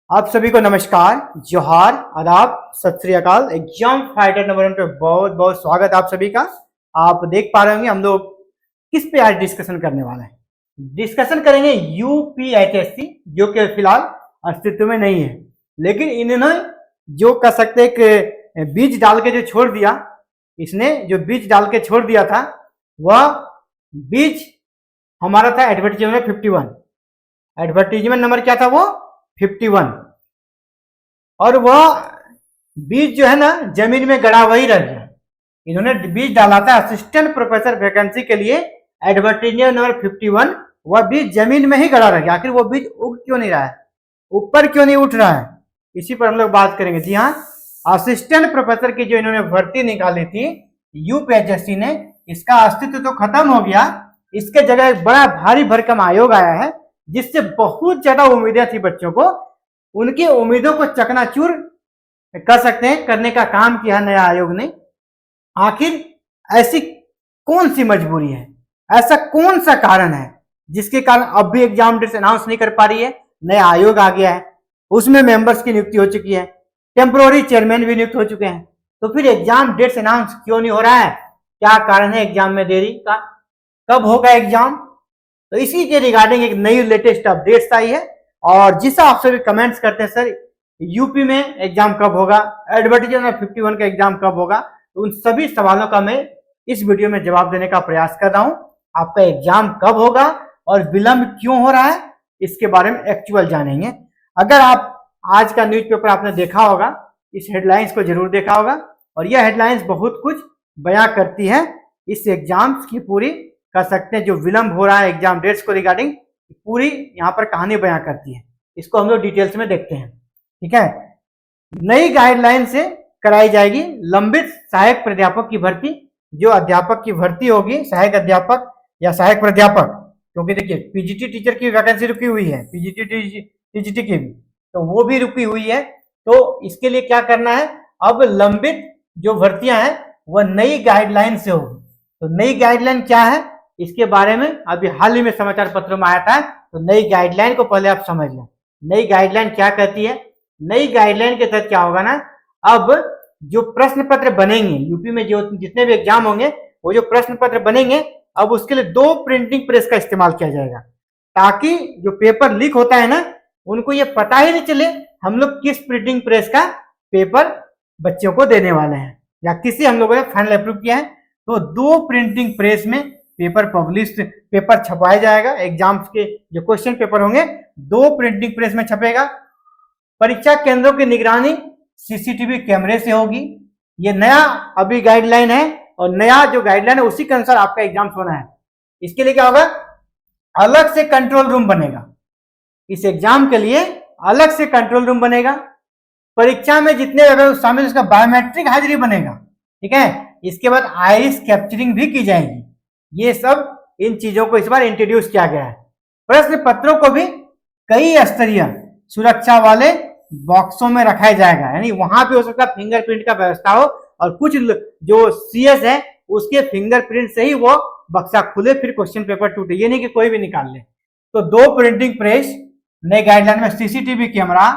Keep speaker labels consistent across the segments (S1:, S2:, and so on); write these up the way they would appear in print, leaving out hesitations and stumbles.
S1: आप सभी को नमस्कार, जोहार, आदाब, सत श्री अकाल। एग्जाम फाइटर नंबर 1 पे बहुत बहुत स्वागत है आप सभी का। आप देख पा रहे होंगे हम लोग किस पे आज डिस्कशन करने वाले हैं। डिस्कशन करेंगे यूपीएचएससी, जो कि फिलहाल अस्तित्व में नहीं है, लेकिन इन्होंने जो कह सकते एक बीज डाल के जो छोड़ दिया, इसने जो बीज डाल के छोड़ दिया था वह बीज हमारा था एडवर्टीजमेंट 51। एडवर्टीजमेंट नंबर क्या था? वो 51। और वह बीज जो है ना जमीन में गड़ा वही रह गया। इन्होंने बीज डाला था असिस्टेंट प्रोफेसर वैकेंसी के लिए, एडवर्टीजमेंट नंबर 51, वह बीज जमीन में ही गड़ा रह गया। आखिर वो बीज उग क्यों नहीं रहा है, ऊपर क्यों नहीं उठ रहा है, इसी पर हम लोग बात करेंगे। जी हाँ, असिस्टेंट प्रोफेसर की जो इन्होंने भर्ती निकाली थी यूपीएचएससी ने, इसका अस्तित्व तो खत्म हो गया। इसके जगह एक बड़ा भारी भरकम आयोग आया है, जिससे बहुत ज्यादा उम्मीदें थी बच्चों को। उनकी उम्मीदों को चकनाचूर कर सकते हैं, करने का काम किया नया आयोग ने। आखिर ऐसी कौन सी मजबूरी है, ऐसा कौन सा कारण है जिसके कारण अब भी एग्जाम डेट्स अनाउंस नहीं कर पा रही है? नया आयोग आ गया है, उसमें मेंबर्स की नियुक्ति हो चुकी है, टेम्पोररी चेयरमैन भी नियुक्त हो चुके हैं, तो फिर एग्जाम डेट्स अनाउंस क्यों नहीं हो रहा है? क्या कारण है एग्जाम में देरी का? कब होगा एग्जाम? तो इसी के रिगार्डिंग एक नई लेटेस्ट अपडेट्स आई है। और जिस आप सभी कमेंट्स करते हैं सर यूपी में एग्जाम कब होगा, एडवर्टीजमेंट 51 का एग्जाम कब होगा, तो उन सभी सवालों का मैं इस वीडियो में जवाब देने का प्रयास कर रहा हूं। आपका एग्जाम कब होगा और विलंब क्यों हो रहा है, इसके बारे में एक्चुअल जानेंगे। अगर आप आज का न्यूज़पेपर आपने देखा होगा, इस हेडलाइंस को जरूर देखा होगा, और यह हेडलाइंस बहुत कुछ बयां करती है इस एग्जाम्स की पूरी, कर सकते हैं जो विलंब हो रहा है एग्जाम डेट्स को रिगार्डिंग, पूरी यहाँ पर कहानी बयां करती है। इसको हम लोग डिटेल्स में देखते हैं, ठीक है। नई गाइडलाइन से कराई जाएगी लंबित सहायक प्राध्यापक की भर्ती। जो अध्यापक की भर्ती होगी, सहायक अध्यापक या सहायक प्राध्यापक, क्योंकि देखिए पीजीटी टीचर की वैकेंसी रुकी हुई है, टीजीटी की भी, तो वो भी रुकी हुई है। तो इसके लिए क्या करना है, अब लंबित जो भर्तियां हैं वह नई गाइडलाइन से होगी। तो नई गाइडलाइन क्या है, इसके बारे में अभी हाल ही में समाचार पत्रों में आया था। तो नई गाइडलाइन को पहले आप समझ लें। नई गाइडलाइन क्या कहती है? नई गाइडलाइन के तहत क्या होगा ना, अब जो प्रश्न पत्र बनेंगे यूपी में, जो जितने भी एग्जाम होंगे, वो जो प्रश्न पत्र बनेंगे, अब उसके लिए 2 प्रिंटिंग प्रेस का इस्तेमाल किया जाएगा, ताकि जो पेपर लीक होता है ना, उनको ये पता ही नहीं चले हम लोग किस प्रिंटिंग प्रेस का पेपर बच्चों को देने वाले हैं, या किसी हम लोगों ने फाइनल अप्रूव किया है। तो 2 प्रिंटिंग प्रेस में पेपर पेपर छपाया जाएगा। एग्जाम्स के जो क्वेश्चन पेपर होंगे 2 प्रिंटिंग प्रेस में छपेगा। परीक्षा केंद्रों की निगरानी सीसीटीवी कैमरे से होगी। ये नया अभी गाइडलाइन है, और नया जो गाइडलाइन है उसी के अनुसार आपका एग्जाम होना है। इसके लिए क्या होगा, अलग से कंट्रोल रूम बनेगा। इस एग्जाम के लिए अलग से कंट्रोल रूम बनेगा। परीक्षा में जितने शामिल उसका बायोमेट्रिक हाजिरी बनेगा, ठीक है। इसके बाद आइरिस कैप्चरिंग भी की जाएगी। ये सब इन चीजों को इस बार इंट्रोड्यूस किया गया है। प्रश्न पत्रों को भी कई स्तरीय सुरक्षा वाले बॉक्सों में रखा जाएगा, यानी वहां पे हो सकता है फिंगरप्रिंट का व्यवस्था हो, और कुछ जो सीएस है उसके फिंगरप्रिंट से ही वो बक्सा खुले, फिर क्वेश्चन पेपर टूटे, ये नहीं कि कोई भी निकाल ले। तो 2 प्रिंटिंग प्रेस, नए गाइडलाइन में सीसीटीवी कैमरा,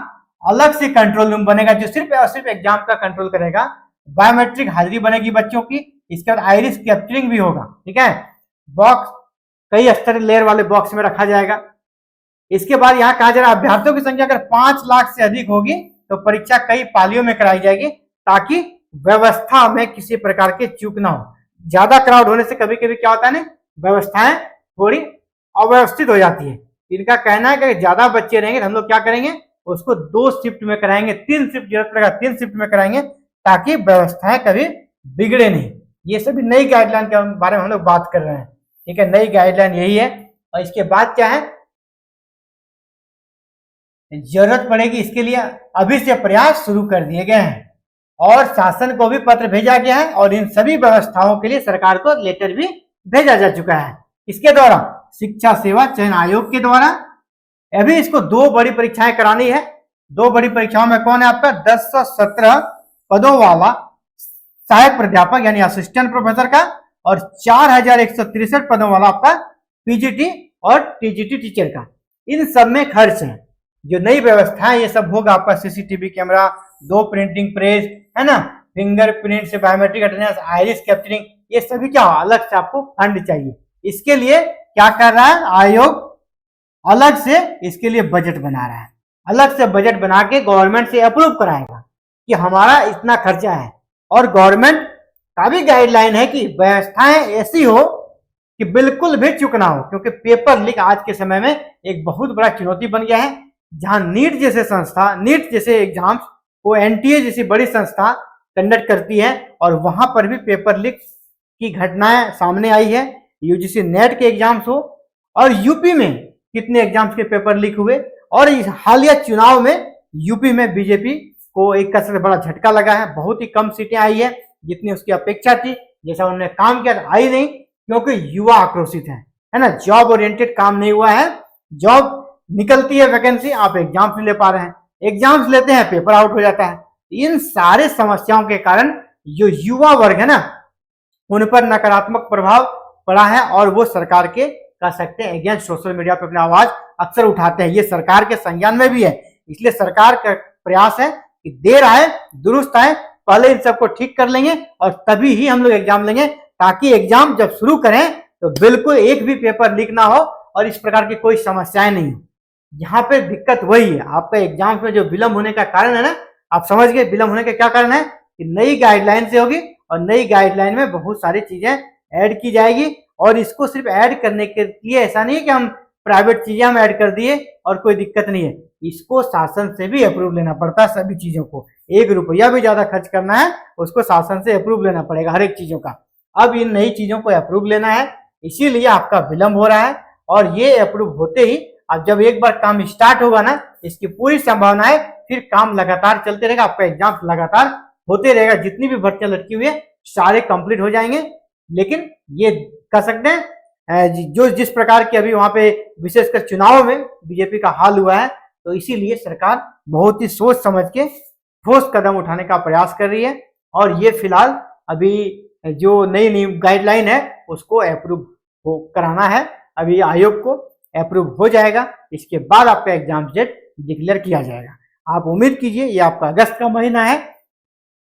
S1: अलग से कंट्रोल रूम बनेगा जो सिर्फ और सिर्फ एग्जाम का कंट्रोल करेगा। बायोमेट्रिक हाजिरी बनेगी बच्चों की। इसके बाद आइरिस कैप्चरिंग भी होगा, ठीक है। बॉक्स कई स्तर लेयर वाले बॉक्स में रखा जाएगा। इसके बाद यहाँ कहा जा रहा है अभ्यर्थियों की संख्या अगर 5 लाख से अधिक होगी तो परीक्षा कई पालियों में कराई जाएगी, ताकि व्यवस्था में किसी प्रकार की चूक ना हो। ज्यादा क्राउड होने से कभी कभी क्या होता है ना, व्यवस्थाएं थोड़ी अव्यवस्थित हो जाती है। इनका कहना है कि ज्यादा बच्चे रहेंगे तो हम लोग क्या करेंगे, उसको 2 शिफ्ट में कराएंगे, 3 शिफ्ट जरूरत पड़ेगा 3 शिफ्ट में कराएंगे, ताकि व्यवस्थाएं कभी बिगड़े नहीं। ये सभी नई गाइडलाइन के बारे में हम लोग बात कर रहे हैं, ठीक है। नई गाइडलाइन यही है। और इसके बाद क्या है, जरूरत पड़ेगी इसके लिए अभी से प्रयास शुरू कर दिए गए हैं, और शासन को भी पत्र भेजा गया है, और इन सभी व्यवस्थाओं के लिए सरकार को लेटर भी भेजा जा चुका है। इसके द्वारा शिक्षा सेवा चयन आयोग के द्वारा अभी इसको 2 बड़ी परीक्षाएं करानी है। 2 बड़ी परीक्षाओं में कौन है आपका, 1017 पदों वाला सहायक प्राध्यापक यानी असिस्टेंट प्रोफेसर का, और 4163 पदों वाला आपका पीजीटी और टीजीटी टीचर का। इन सब में खर्च है जो नई व्यवस्था है ये सब होगा आपका, सीसीटीवी कैमरा, 2 प्रिंटिंग प्रेस, है ना, फिंगरप्रिंट से बायोमेट्रिक अटेंडेंस, आइरिस कैप्चरिंग, ये सभी क्या अलग से आपको फंड चाहिए। इसके लिए क्या कर रहा है आयोग, अलग से इसके लिए बजट बना रहा है, अलग से बजट बना के गवर्नमेंट से अप्रूव कराएगा कि हमारा इतना खर्चा है। और गवर्नमेंट का भी गाइडलाइन है कि व्यवस्थाएं ऐसी हो कि बिल्कुल भी चूक ना हो, क्योंकि पेपर लीक आज के समय में एक बहुत बड़ा चुनौती बन गया है। जहां नीट जैसे संस्था, नीट जैसे एग्जाम्स को एनटीए जैसी बड़ी संस्था कंडक्ट करती है और वहां पर भी पेपर लीक की घटनाएं सामने आई है। यूजीसी नेट के एग्जाम्स हो और यूपी में कितने एग्जाम्स के पेपर लीक हुए, और इस हालिया चुनाव में यूपी में बीजेपी को एक का सबसे बड़ा झटका लगा है। बहुत ही कम सीटें आई है जितनी उसकी अपेक्षा थी, जैसा उन्होंने काम किया आई नहीं, क्योंकि युवा आक्रोशित है ना, जॉब ओरिएंटेड काम नहीं हुआ है। जॉब निकलती है वैकेंसी, आप एग्जाम्स नहीं ले पा रहे हैं, एग्जाम्स लेते हैं पेपर आउट हो जाता है। इन सारे समस्याओं के कारण जो युवा वर्ग है ना, उन पर नकारात्मक प्रभाव पड़ा है और वो सरकार के कह सकते हैं अगेंस्ट सोशल मीडिया पर अपनी आवाज अक्सर उठाते हैं। ये सरकार के संज्ञान में भी है, इसलिए सरकार का प्रयास है कि देर आए दुरुस्त आए, पहले इन सबको ठीक कर लेंगे और तभी ही हम लोग एग्जाम लेंगे, ताकि एग्जाम जब शुरू करें तो बिल्कुल एक भी पेपर लीक ना हो और इस प्रकार की कोई समस्याएं नहीं हो। यहाँ पे दिक्कत वही है, आपका एग्जाम में जो विलंब होने का कारण है ना, आप समझ गए विलंब होने का क्या कारण है कि नई गाइडलाइन से होगी और नई गाइडलाइन में बहुत सारी चीजें ऐड की जाएगी। और इसको सिर्फ ऐड करने के लिए ऐसा नहीं है कि हम प्राइवेट चीजें हम ऐड कर दिए और कोई दिक्कत नहीं है, इसको शासन से भी अप्रूव लेना पड़ता है। सभी चीजों को 1 रुपया भी ज्यादा खर्च करना है उसको शासन से अप्रूव लेना पड़ेगा हर एक चीजों का। अब इन नई चीजों को अप्रूव लेना है, इसीलिए आपका विलंब हो रहा है। और ये अप्रूव होते ही अब जब एक बार काम स्टार्ट होगा ना, इसकी पूरी संभावना है फिर काम लगातार चलते रहेगा, आपका एग्जाम लगातार होते रहेगा, जितनी भी भर्तियां लटकी हुई है सारे कंप्लीट हो जाएंगे। लेकिन ये कह सकते हैं जो जिस प्रकार के अभी वहां पे विशेषकर चुनाव में बीजेपी का हाल हुआ है, तो इसीलिए सरकार बहुत ही सोच समझ के ठोस कदम उठाने का प्रयास कर रही है। और ये फिलहाल अभी जो नई गाइडलाइन है उसको अप्रूव कराना है, अभी आयोग को अप्रूव हो जाएगा, इसके बाद आपका एग्जाम डेट डिक्लेयर किया जाएगा। आप उम्मीद कीजिए ये आपका अगस्त का महीना है,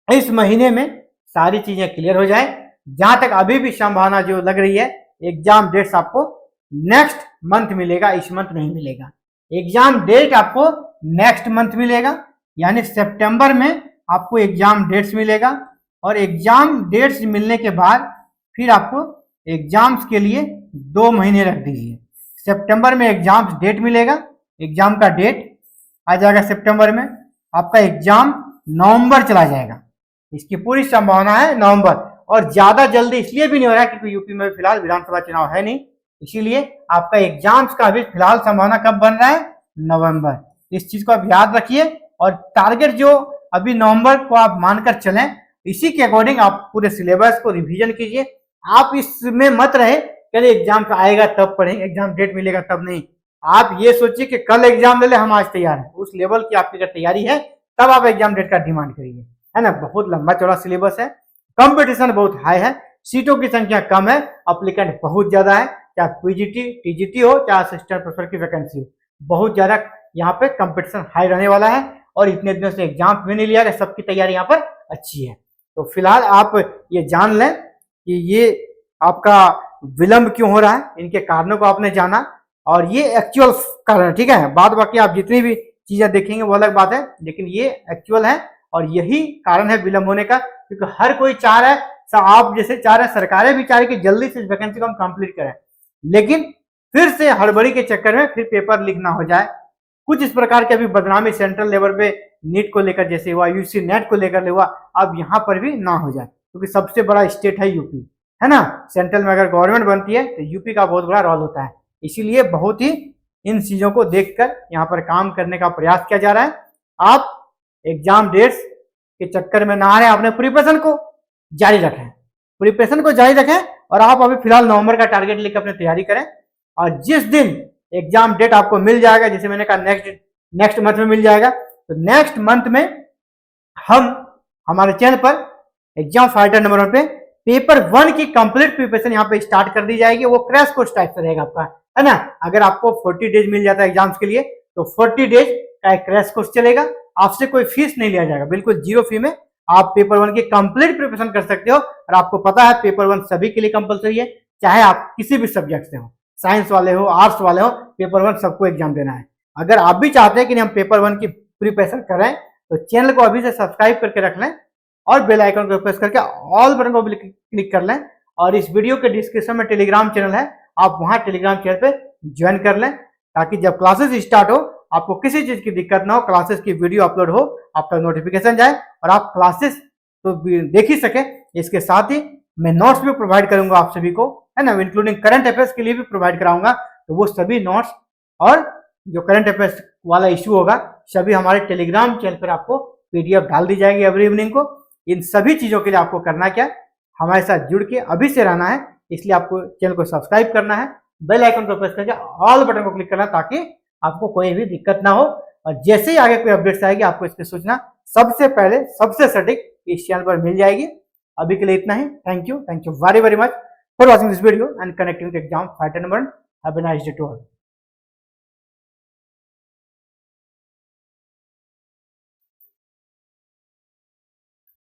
S1: इस महीने में सारी चीजें क्लियर हो जाए। जहां तक अभी भी संभावना जो लग रही है, एग्जाम डेट्स आपको नेक्स्ट मंथ मिलेगा, इस मंथ नहीं मिलेगा। एग्जाम डेट आपको नेक्स्ट मंथ मिलेगा, यानी सितंबर में आपको एग्जाम डेट्स मिलेगा। और एग्जाम डेट्स मिलने के बाद फिर आपको एग्जाम्स के लिए 2 महीने रख दीजिए। सितंबर में एग्जाम्स डेट मिलेगा, एग्जाम का डेट आ जाएगा सितंबर में, आपका एग्जाम नवंबर चला जाएगा, इसकी पूरी संभावना है नवंबर। और ज्यादा जल्दी इसलिए भी नहीं हो रहा है क्योंकि यूपी में फिलहाल विधानसभा चुनाव है नहीं, इसीलिए आपका एग्जाम्स का भी फिलहाल संभावना कब बन रहा है, नवंबर। इस चीज को आप याद रखिए और टारगेट जो अभी नवंबर को आप मानकर चलें, इसी के अकॉर्डिंग आप पूरे सिलेबस को रिवीजन कीजिए। आप इसमें मत रहे कल एग्जाम आएगा तब पढ़ेंगे, एग्जाम डेट मिलेगा तब नहीं। आप ये सोचिए कि कल एग्जाम ले ले, हम आज तैयार हैं, उस लेवल की आपकी अगर तैयारी है तब आप एग्जाम डेट का डिमांड करिए, है ना। बहुत लंबा चौड़ा सिलेबस है, कंपटीशन बहुत हाई है, सीटों की संख्या कम है, अप्लीकेंट बहुत ज्यादा है, चाहे पीजीटी टीजीटी हो चाहे असिस्टेंट प्रोफेसर की वैकेंसी हो, बहुत ज्यादा यहाँ पे कंपटीशन हाई रहने वाला है। और इतने दिनों से एग्जाम भी नहीं लिया गया, सबकी तैयारी यहाँ पर अच्छी है। तो फिलहाल आप ये जान लें कि ये आपका विलंब क्यों हो रहा है, इनके कारणों को आपने जाना और ये एक्चुअल कारण है, ठीक है। बाद बाकी आप जितनी भी चीजें देखेंगे वो अलग बात है, लेकिन ये एक्चुअल है और यही कारण है विलंब होने का, क्योंकि हर कोई चाह रहा है, आप जैसे चाह रहे हैं, सरकारें भी चाह रही कि जल्दी से इस वैकेंसी को हम कंप्लीट करें, लेकिन फिर से हड़बड़ी के चक्कर में फिर पेपर लीक ना हो जाए। कुछ इस प्रकार की अभी बदनामी सेंट्रल लेवल पे नीट को लेकर जैसे हुआ, यूसी नेट को लेकर हुआ, अब यहाँ पर भी ना हो जाए, क्योंकि सबसे बड़ा स्टेट है यूपी, है ना। सेंट्रल में अगर गवर्नमेंट बनती है तो यूपी का बहुत बड़ा रोल होता है, इसीलिए बहुत ही इन चीजों को देखकर यहाँ पर काम करने का प्रयास किया जा रहा है। आप एग्जाम डेट्स के चक्कर में ना आ रहे, अपने प्रिपरेशन को जारी रखें, प्रिपरेशन को जारी रखें और आप अभी फिलहाल नवंबर का टारगेट लेकर अपनी तैयारी करें। और जिस दिन एग्जाम डेट आपको मिल जाएगा, जैसे मैंने कहा नेक्स्ट मंथ में मिल जाएगा, तो नेक्स्ट मंथ में हम हमारे चैनल पर एग्जाम फाइटर नंबर 1 पे पेपर 1 की कंप्लीट प्रिपरेशन यहाँ पे स्टार्ट कर दी जाएगी। वो क्रैश कोर्स टाइप से रहेगा आपका, है ना। अगर आपको 40 डेज मिल जाता है एग्जाम्स के लिए, तो 40 डेज का एक क्रैश कोर्स चलेगा। आपसे कोई फीस नहीं लिया जाएगा, बिल्कुल जीरो फी में आप पेपर 1 की कंप्लीट प्रिपरेशन कर सकते हो। और आपको पता है पेपर 1 सभी के लिए कंपलसरी है, चाहे आप किसी भी सब्जेक्ट से हो, साइंस वाले हो, आर्ट्स वाले हो, पेपर 1 सबको एग्जाम देना है। अगर आप भी चाहते हैं कि हम पेपर 1 की प्रिपरेशन करें तो चैनल को अभी से सब्सक्राइब करके रख लें और बेल आइकन को प्रेस करके ऑल बटन को भी क्लिक कर लें। और इस वीडियो के डिस्क्रिप्शन में टेलीग्राम चैनल है, आप वहां टेलीग्राम चैनल पे ज्वाइन कर लें, ताकि जब क्लासेस स्टार्ट हो आपको किसी चीज की दिक्कत ना हो, क्लासेस की वीडियो अपलोड हो आप तक नोटिफिकेशन जाए और आप क्लासेस तो देख ही सके। इसके साथ ही मैं नोट्स भी प्रोवाइड करूंगा आप सभी को, है ना, इंक्लूडिंग करंट अफेयर्स के लिए भी प्रोवाइड कराऊंगा। तो वो सभी नोट्स और जो करंट अफेयर्स वाला इश्यू होगा सभी हमारे टेलीग्राम चैनल पर आपको पीडीएफ डाल दी जाएगी एवरी इवनिंग को। इन सभी चीजों के लिए आपको करना क्या, हमारे साथ जुड़ के अभी से रहना है। इसलिए आपको चैनल को सब्सक्राइब करना है, बेल आइकन को प्रेस करके ऑल बटन को क्लिक करना, ताकि आपको कोई भी दिक्कत ना हो। और जैसे ही आगे कोई अपडेट्स आएगी आपको इसकी सूचना सबसे पहले सबसे सटीक इस चैनल पर मिल जाएगी। अभी के लिए इतना ही। Thank you very very much for watching this video and connecting with Exam Fighter number. Have a nice day to all.